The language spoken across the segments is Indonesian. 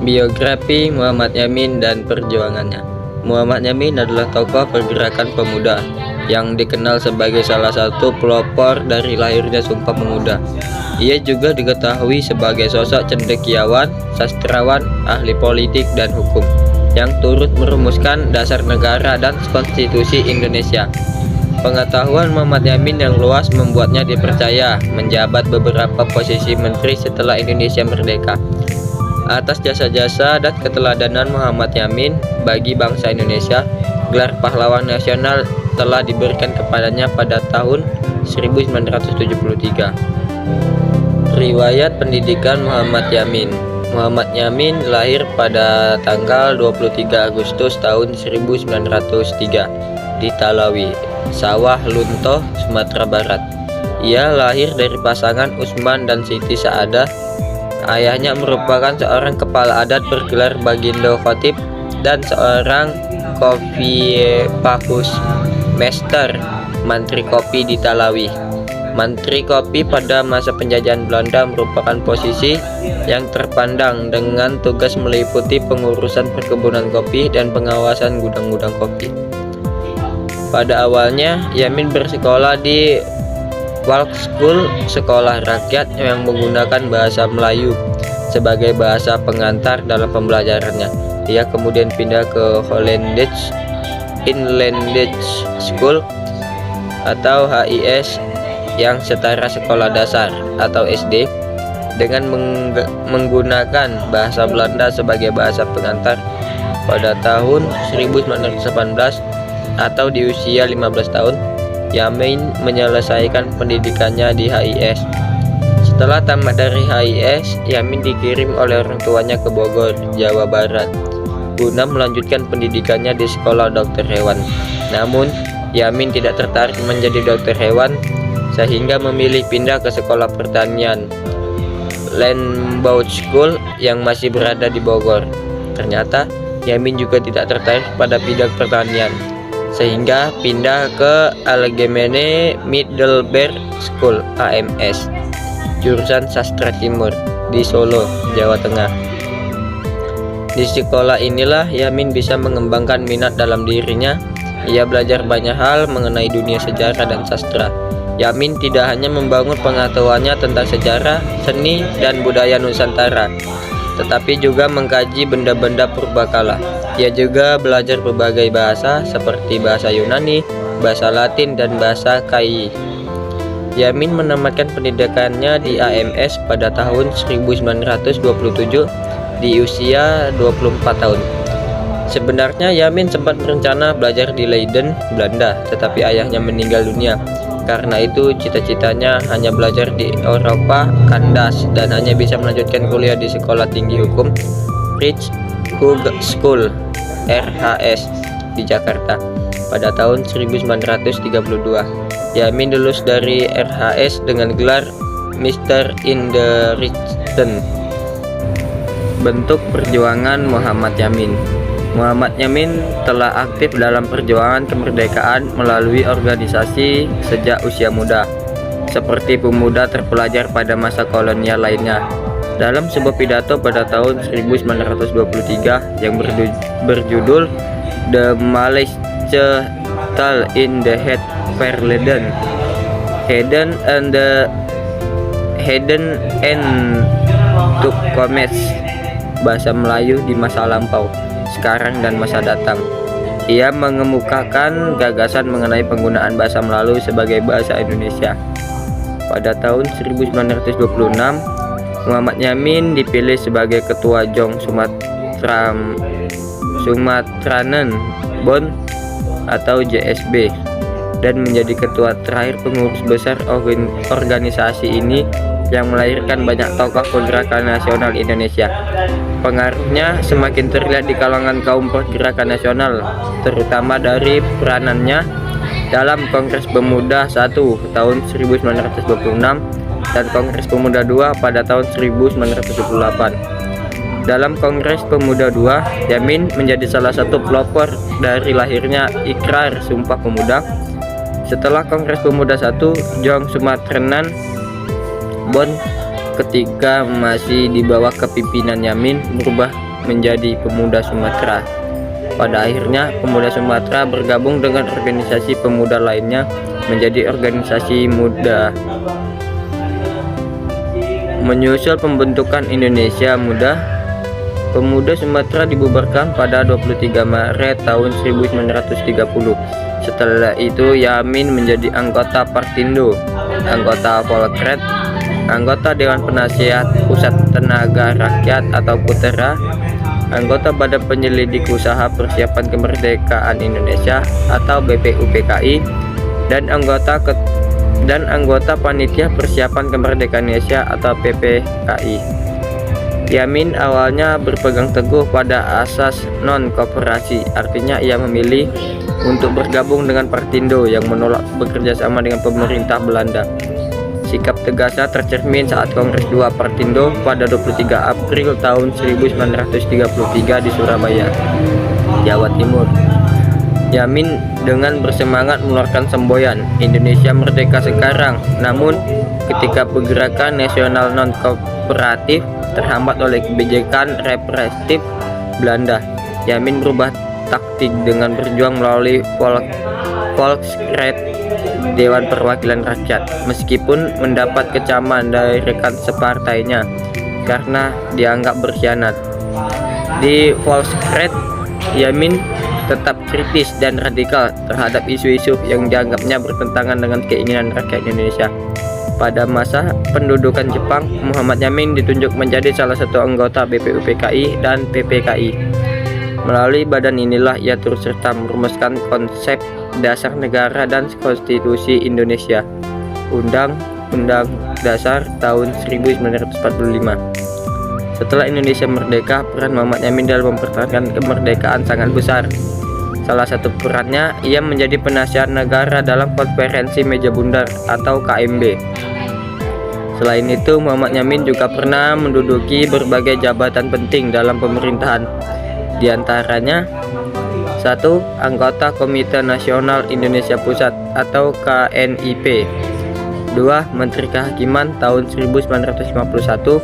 Biografi Muhammad Yamin dan perjuangannya. Muhammad Yamin adalah tokoh pergerakan pemuda yang dikenal sebagai salah satu pelopor dari lahirnya Sumpah Pemuda. Ia juga diketahui sebagai sosok cendekiawan, sastrawan, ahli politik dan hukum yang turut merumuskan dasar negara dan konstitusi Indonesia. Pengetahuan Muhammad Yamin yang luas membuatnya dipercaya menjabat beberapa posisi menteri setelah Indonesia merdeka. Atas jasa-jasa dan keteladanan Muhammad Yamin bagi bangsa Indonesia, gelar pahlawan nasional telah diberikan kepadanya pada tahun 1973. Riwayat pendidikan Muhammad Yamin. Muhammad Yamin lahir pada tanggal 23 Agustus tahun 1903 di Talawi, Sawah Lunto, Sumatera Barat. Ia lahir dari pasangan Usman dan Siti Saadah. Ayahnya merupakan seorang kepala adat bergelar Bagindo Khotib dan seorang Kopipahus Mester, Mantri Kopi di Talawi. Mantri Kopi pada masa penjajahan Belanda merupakan posisi yang terpandang dengan tugas meliputi pengurusan perkebunan kopi dan pengawasan gudang-gudang kopi. Pada awalnya, Yamin bersekolah di Walk School, sekolah rakyat yang menggunakan bahasa Melayu sebagai bahasa pengantar dalam pembelajarannya. Ia kemudian pindah ke Hollandse Inlandse School atau HIS yang setara sekolah dasar atau SD dengan menggunakan bahasa Belanda sebagai bahasa pengantar. Pada tahun 1918 atau di usia 15 tahun, Yamin menyelesaikan pendidikannya di HIS. Setelah tamat dari HIS, Yamin dikirim oleh orang tuanya ke Bogor, Jawa Barat, guna melanjutkan pendidikannya di sekolah dokter hewan. Namun, Yamin tidak tertarik menjadi dokter hewan, sehingga memilih pindah ke sekolah pertanian Landbouw School yang masih berada di Bogor. Ternyata, Yamin juga tidak tertarik pada bidang pertanian, sehingga pindah ke Algemene Middelbaar School AMS, jurusan Sastra Timur di Solo, Jawa Tengah. Di sekolah inilah Yamin bisa mengembangkan minat dalam dirinya. Ia belajar banyak hal mengenai dunia sejarah dan sastra. Yamin tidak hanya membangun pengetahuannya tentang sejarah, seni, dan budaya Nusantara, tetapi juga mengkaji benda-benda purbakala. Ia juga belajar berbagai bahasa seperti bahasa Yunani, bahasa Latin, dan bahasa Kai. Yamin menamatkan pendidikannya di AMS pada tahun 1927 di usia 24 tahun. Sebenarnya Yamin sempat berencana belajar di Leiden, Belanda, tetapi ayahnya meninggal dunia. Karena itu cita-citanya hanya belajar di Eropa, kandas, dan hanya bisa melanjutkan kuliah di Sekolah Tinggi Hukum Rich Hoog School RHS di Jakarta pada tahun 1932. Yamin lulus dari RHS dengan gelar Mister in the Richten. Bentuk perjuangan Muhammad Yamin. Muhammad Yamin telah aktif dalam perjuangan kemerdekaan melalui organisasi sejak usia muda, seperti pemuda terpelajar pada masa kolonial lainnya. Dalam sebuah pidato pada tahun 1923 yang berjudul The Malaysia Tal in the Het Verleden, Hidden and Toekomst, bahasa Melayu di masa lampau, sekarang dan masa datang. Ia mengemukakan gagasan mengenai penggunaan bahasa Melayu sebagai bahasa Indonesia. Pada tahun 1926, Muhammad Yamin dipilih sebagai ketua Jong Sumatranen Bond atau JSB dan menjadi ketua terakhir pengurus besar organisasi ini yang melahirkan banyak tokoh pergerakan nasional Indonesia. Pengaruhnya semakin terlihat di kalangan kaum pergerakan nasional, terutama dari peranannya dalam Kongres Pemuda I tahun 1926 dan Kongres Pemuda II pada tahun 1928. Dalam Kongres Pemuda II, Yamin menjadi salah satu pelopor dari lahirnya Ikrar Sumpah Pemuda. Setelah Kongres Pemuda I, Jong Sumatranen Bond ketika masih di bawah kepemimpinan Yamin berubah menjadi Pemuda Sumatera. Pada akhirnya, Pemuda Sumatera bergabung dengan organisasi pemuda lainnya menjadi Organisasi Muda. Menyusul pembentukan Indonesia Muda, Pemuda Sumatera dibubarkan pada 23 Maret tahun 1930. Setelah itu Yamin menjadi anggota Partindo, anggota Volkret, anggota Dewan Penasihat Pusat Tenaga Rakyat atau Putera, anggota Badan Penyelidik Usaha Persiapan Kemerdekaan Indonesia atau BPUPKI, dan anggota Panitia Persiapan Kemerdekaan Indonesia atau PPKI. Yamin awalnya berpegang teguh pada asas non-kooperasi, artinya ia memilih untuk bergabung dengan Partindo yang menolak bekerja sama dengan pemerintah Belanda. Sikap tegasnya tercermin saat Kongres 2 Partindo pada 23 April tahun 1933 di Surabaya, Jawa Timur. Yamin dengan bersemangat mengeluarkan semboyan Indonesia Merdeka Sekarang. Namun, ketika pergerakan nasional non-kooperatif terhambat oleh kebijakan represif Belanda, Yamin berubah taktik dengan berjuang melalui Volksraad, Dewan Perwakilan Rakyat, meskipun mendapat kecaman dari rekan separtainya karena dianggap berkhianat. Di Volksraad, Yamin tetap kritis dan radikal terhadap isu-isu yang dianggapnya bertentangan dengan keinginan rakyat Indonesia. Pada masa pendudukan Jepang, Muhammad Yamin ditunjuk menjadi salah satu anggota BPUPKI dan PPKI. Melalui badan inilah ia turut serta merumuskan konsep dasar negara dan konstitusi Indonesia, Undang-Undang Dasar tahun 1945. Setelah Indonesia merdeka, peran Muhammad Yamin dalam mempertahankan kemerdekaan sangat besar. Salah satu perannya, ia menjadi penasihat negara dalam Konferensi Meja Bundar atau KMB. Selain itu, Muhammad Yamin juga pernah menduduki berbagai jabatan penting dalam pemerintahan. Di antaranya, 1. Anggota Komite Nasional Indonesia Pusat atau KNIP. 2. Menteri Kehakiman tahun 1951.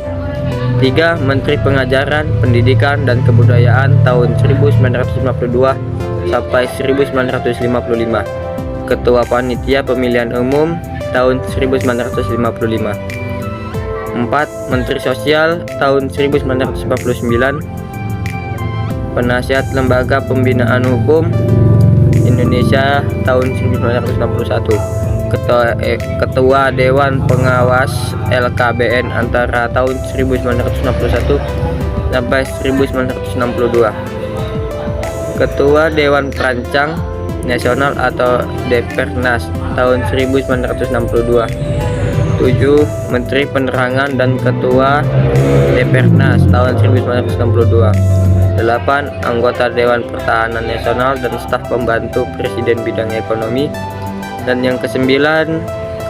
3. Menteri Pengajaran, Pendidikan, dan Kebudayaan tahun 1952 sampai 1955. Ketua Panitia Pemilihan Umum tahun 1955. 4. Menteri Sosial tahun 1959. Penasihat Lembaga Pembinaan Hukum Indonesia tahun 1961. Ketua Dewan Pengawas LKBN antara tahun 1961 sampai 1962. Ketua Dewan Perancang Nasional atau Depernas tahun 1962. 7. Menteri Penerangan dan Ketua Depernas tahun 1962. 8. Anggota Dewan Pertahanan Nasional dan staf pembantu Presiden bidang ekonomi. Dan yang ke-9,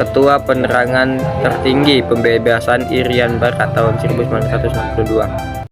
Ketua Penerangan Tertinggi Pembebasan Irian Barat tahun 1962.